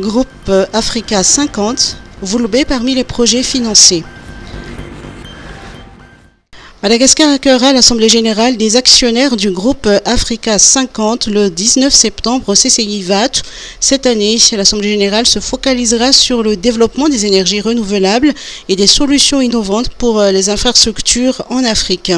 groupe Africa 50, Vouloubé parmi les projets financés. Madagascar accueillera l'Assemblée générale des actionnaires du groupe Africa 50 le 19 septembre au CCI VAT. Cette année, l'Assemblée générale se focalisera sur le développement des énergies renouvelables et des solutions innovantes pour les infrastructures en Afrique.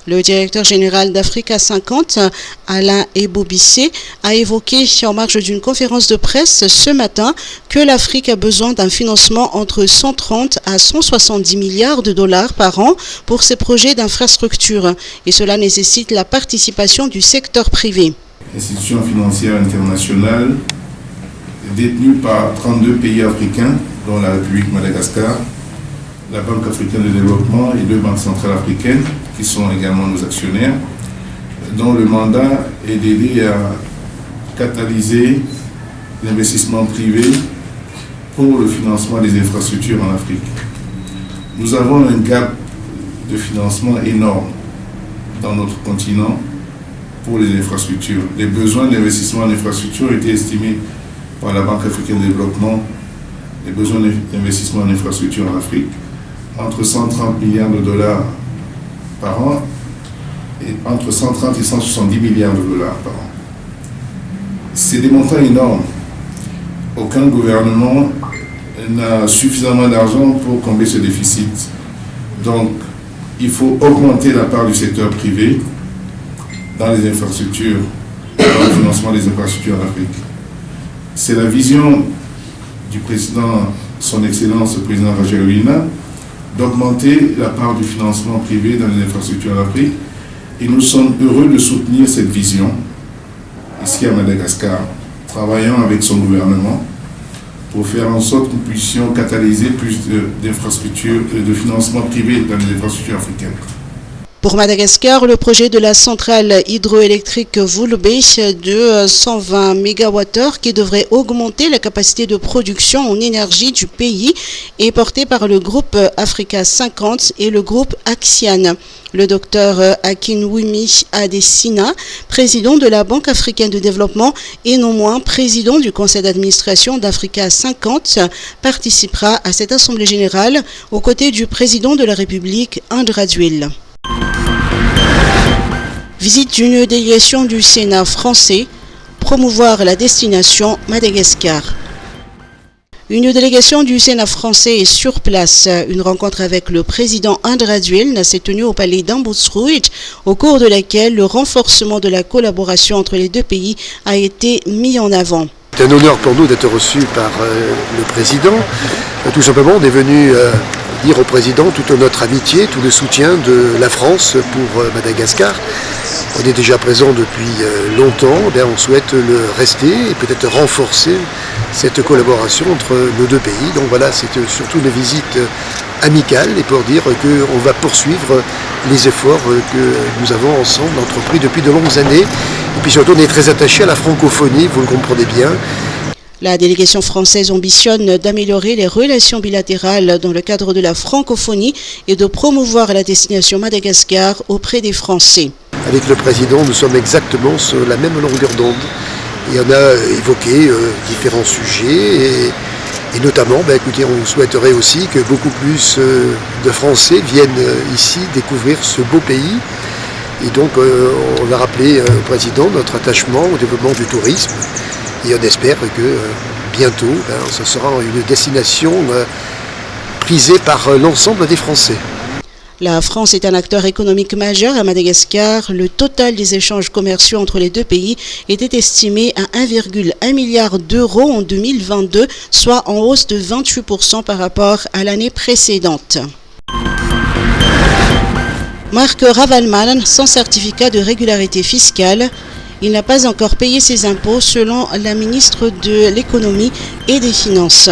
Le directeur général d'Africa 50, Alain Ebobissé, a évoqué en marge d'une conférence de presse ce matin que l'Afrique a besoin d'un financement entre 130 à 170 milliards de dollars par an pour ses projets d'infrastructure. Et cela nécessite la participation du secteur privé. Institution financière internationale détenue par 32 pays africains, dont la République Madagascar, la Banque africaine de développement et 2 banques centrales africaines, qui sont également nos actionnaires, dont le mandat est d'aider à catalyser l'investissement privé pour le financement des infrastructures en Afrique. Nous avons un gap de financement énorme dans notre continent pour les infrastructures. Les besoins d'investissement en infrastructure ont été estimés par la Banque africaine de développement, les besoins d'investissement en infrastructure en Afrique, entre 130 milliards de dollars par an et entre 130 et 170 milliards de dollars par an. C'est des montants énormes. Aucun gouvernement n'a suffisamment d'argent pour combler ce déficit. Donc, il faut augmenter la part du secteur privé dans les infrastructures, dans le financement des infrastructures en Afrique. C'est la vision du président, son Excellence, le président Rajoelina, d'augmenter la part du financement privé dans les infrastructures en Afrique. Et nous sommes heureux de soutenir cette vision, ici à Madagascar, travaillant avec son gouvernement pour faire en sorte que nous puissions catalyser plus d'infrastructures et de financement privé dans les infrastructures africaines. Pour Madagascar, le projet de la centrale hydroélectrique Vouloubé de 120 MWh qui devrait augmenter la capacité de production en énergie du pays est porté par le groupe Africa 50 et le groupe Axian. Le docteur Akinwumi Adesina, président de la Banque africaine de développement et non moins président du conseil d'administration d'Africa 50, participera à cette assemblée générale aux côtés du président de la République, Andraduil. Visite d'une délégation du Sénat français, promouvoir la destination Madagascar. Une délégation du Sénat français est sur place. Une rencontre avec le président Andraduil s'est tenue au palais d'Ambosruit, au cours de laquelle le renforcement de la collaboration entre les deux pays a été mis en avant. C'est un honneur pour nous d'être reçus par le président. Tout simplement, on est venu dire au président toute notre amitié, tout le soutien de la France pour Madagascar. On est déjà présent depuis longtemps, on souhaite le rester et peut-être renforcer cette collaboration entre nos deux pays. Donc voilà, c'est surtout une visite amicale et pour dire qu'on va poursuivre les efforts que nous avons ensemble entrepris depuis de longues années. Et puis surtout, on est très attaché à la francophonie, vous le comprenez bien. La délégation française ambitionne d'améliorer les relations bilatérales dans le cadre de la francophonie et de promouvoir la destination Madagascar auprès des Français. Avec le président, nous sommes exactement sur la même longueur d'onde. Et on a évoqué différents sujets et notamment, écoutez, on souhaiterait aussi que beaucoup plus de Français viennent ici découvrir ce beau pays. Et donc, on a rappelé au président notre attachement au développement du tourisme. Et on espère que bientôt, ce sera une destination prisée par l'ensemble des Français. La France est un acteur économique majeur à Madagascar. Le total des échanges commerciaux entre les deux pays était estimé à 1,1 milliard d'euros en 2022, soit en hausse de 28% par rapport à l'année précédente. Marc Ravalman, sans certificat de régularité fiscale, il n'a pas encore payé ses impôts selon la ministre de l'Économie et des Finances.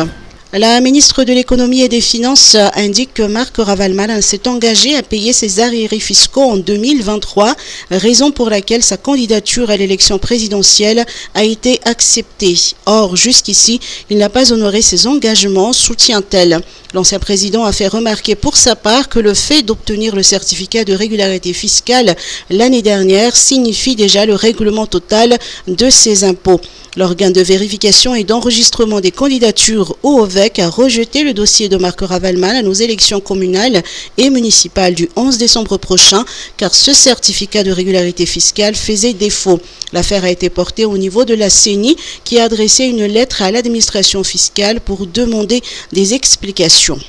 La ministre de l'Économie et des Finances indique que Marc Ravalman s'est engagé à payer ses arriérés fiscaux en 2023, raison pour laquelle sa candidature à l'élection présidentielle a été acceptée. Or, jusqu'ici, il n'a pas honoré ses engagements, soutient-elle. L'ancien président a fait remarquer pour sa part que le fait d'obtenir le certificat de régularité fiscale l'année dernière signifie déjà le règlement total de ses impôts. L'organe de vérification et d'enregistrement des candidatures au OVEC a rejeté le dossier de Marc Ravalman aux élections communales et municipales du 11 décembre prochain, car ce certificat de régularité fiscale faisait défaut. L'affaire a été portée au niveau de la CENI qui a adressé une lettre à l'administration fiscale pour demander des explications.